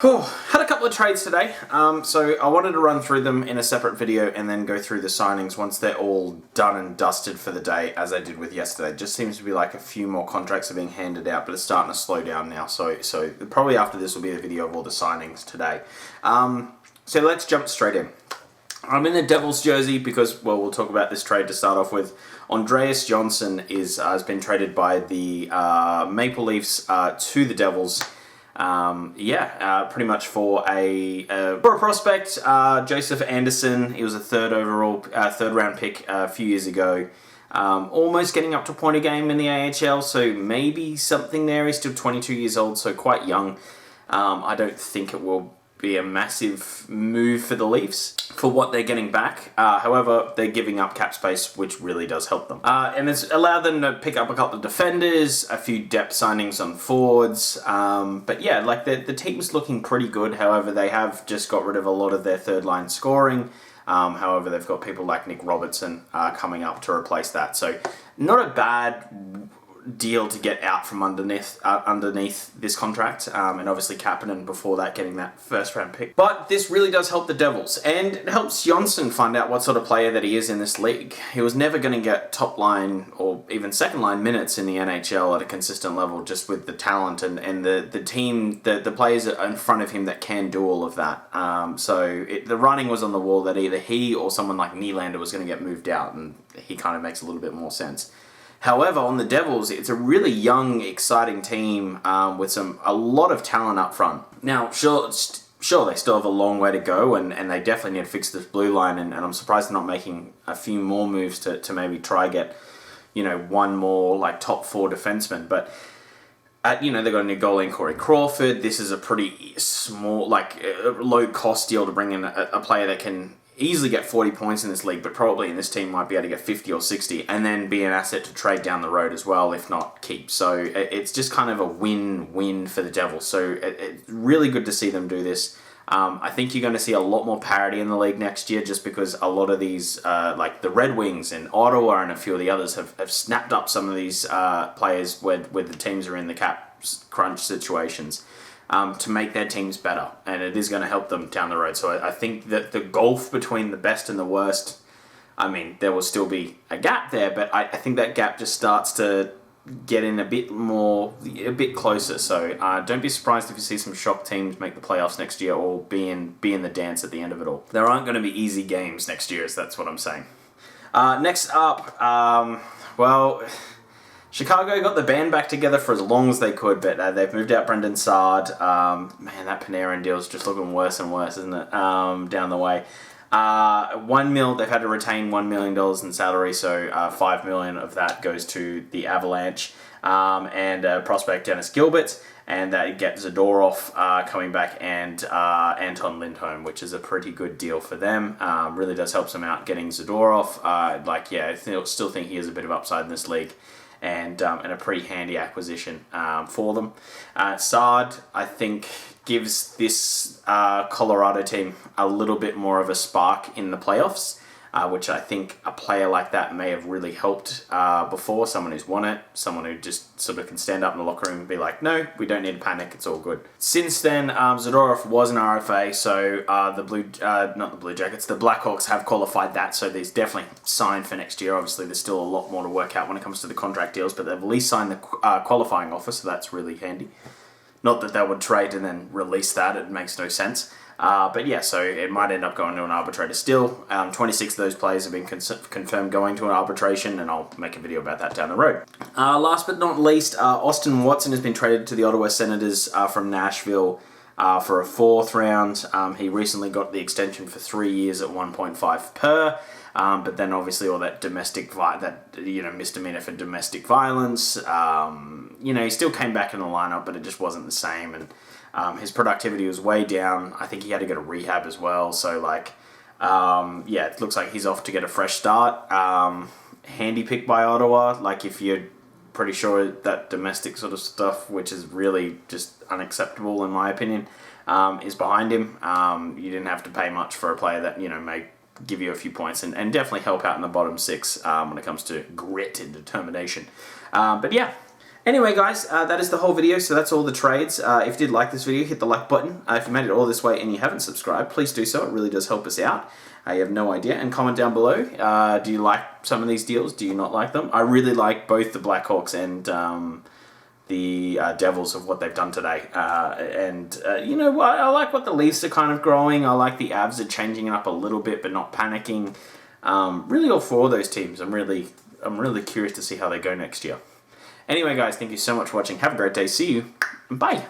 Had a couple of trades today, so I wanted to run through them in a separate video and then go through the signings once they're all done and dusted for the day, as I did with yesterday. It just seems to be like a few more contracts are being handed out, but it's starting to slow down now, so probably after this will be a video of all the signings today. So let's jump straight in. I'm in the Devils jersey because, well, we'll talk about this trade to start off with. Andreas Johnsson has been traded by the Maple Leafs to the Devils. Pretty much for a prospect, Joseph Anderson. He was a third round pick a few years ago. Almost getting up to a point a game in the AHL, so maybe something there. He's still 22 years old, so quite young. I don't think it will be a massive move for the Leafs for what they're getting back. However, they're giving up cap space, which really does help them. And it's allowed them to pick up a couple of defenders, a few depth signings on forwards. But yeah, like the team's looking pretty good. However, they have just got rid of a lot of their third line scoring. However, they've got people like Nick Robertson coming up to replace that. So not a bad deal to get out from underneath this contract, and obviously Kapanen before that getting that first round pick. But this really does help the Devils, and it helps Johnsson find out what sort of player that he is in this league. He was never going to get top line or even second line minutes in the NHL at a consistent level, just with the talent and the team, the players in front of him that can do all of that. The writing was on the wall that either he or someone like Nylander was going to get moved out, and he kind of makes a little bit more sense. However, on the Devils, it's a really young, exciting team with a lot of talent up front. Now, sure, they still have a long way to go, and they definitely need to fix this blue line, and I'm surprised they're not making a few more moves to maybe try get, one more like top four defenseman. But they've got a new goalie in Corey Crawford. This is a pretty small, low-cost deal to bring in a player that can easily get 40 points in this league, but probably in this team might be able to get 50 or 60, and then be an asset to trade down the road as well, if not keep. So it's just kind of a win-win for the Devils. So it's really good to see them do this. I think you're going to see a lot more parity in the league next year, just because a lot of these, like the Red Wings and Ottawa and a few of the others have snapped up some of these players where the teams are in the cap crunch situations. To make their teams better, and it is going to help them down the road. So I think that the gulf between the best and the worst, there will still be a gap there, but I think that gap just starts to get in a bit closer. So don't be surprised if you see some shock teams make the playoffs next year or be in the dance at the end of it all. There aren't going to be easy games next year, that's what I'm saying. Next up, Chicago got the band back together for as long as they could, but they've moved out Brendan Saad. That Panarin deal is just looking worse and worse, isn't it? Down the way. They've had to retain $1 million in salary, so $5 million of that goes to the Avalanche. And prospect Dennis Gilbert, and they get Zadorov coming back, and Anton Lindholm, which is a pretty good deal for them. Really does help them out getting Zadorov. I still think he has a bit of upside in this league. And a pretty handy acquisition for them. Saad, I think, gives this Colorado team a little bit more of a spark in the playoffs, which I think a player like that may have really helped before. Someone who's won it, someone who just sort of can stand up in the locker room and be like, no, we don't need to panic, it's all good. Since then, Zadorov was an RFA, so the Blackhawks have qualified that, so there's definitely signed for next year. Obviously, there's still a lot more to work out when it comes to the contract deals, but they've at least signed the qualifying offer, so that's really handy. Not that they would trade and then release that, it makes no sense. So it might end up going to an arbitrator still. 26 of those players have been confirmed going to an arbitration, and I'll make a video about that down the road. Last but not least, Austin Watson has been traded to the Ottawa Senators from Nashville for a fourth round. He recently got the extension for 3 years at 1.5 per. But then obviously all that misdemeanor for domestic violence. He still came back in the lineup, but it just wasn't the same, and his productivity was way down. I think he had to go to rehab as well. So it looks like he's off to get a fresh start. Handy pick by Ottawa. If you're pretty sure that domestic sort of stuff, which is really just unacceptable in my opinion, is behind him. You didn't have to pay much for a player that may give you a few points and definitely help out in the bottom six when it comes to grit and determination. Anyway, guys, that is the whole video, so that's all the trades. If you did like this video, hit the like button. If you made it all this way and you haven't subscribed, please do so. It really does help us out. You have no idea. And comment down below, do you like some of these deals? Do you not like them? I really like both the Blackhawks and the Devils of what they've done today. You know what? I like what the Leafs are kind of growing. I like the Avs are changing it up a little bit, but not panicking. Really all four of those teams. I'm really curious to see how they go next year. Anyway, guys, thank you so much for watching. Have a great day. See you. Bye.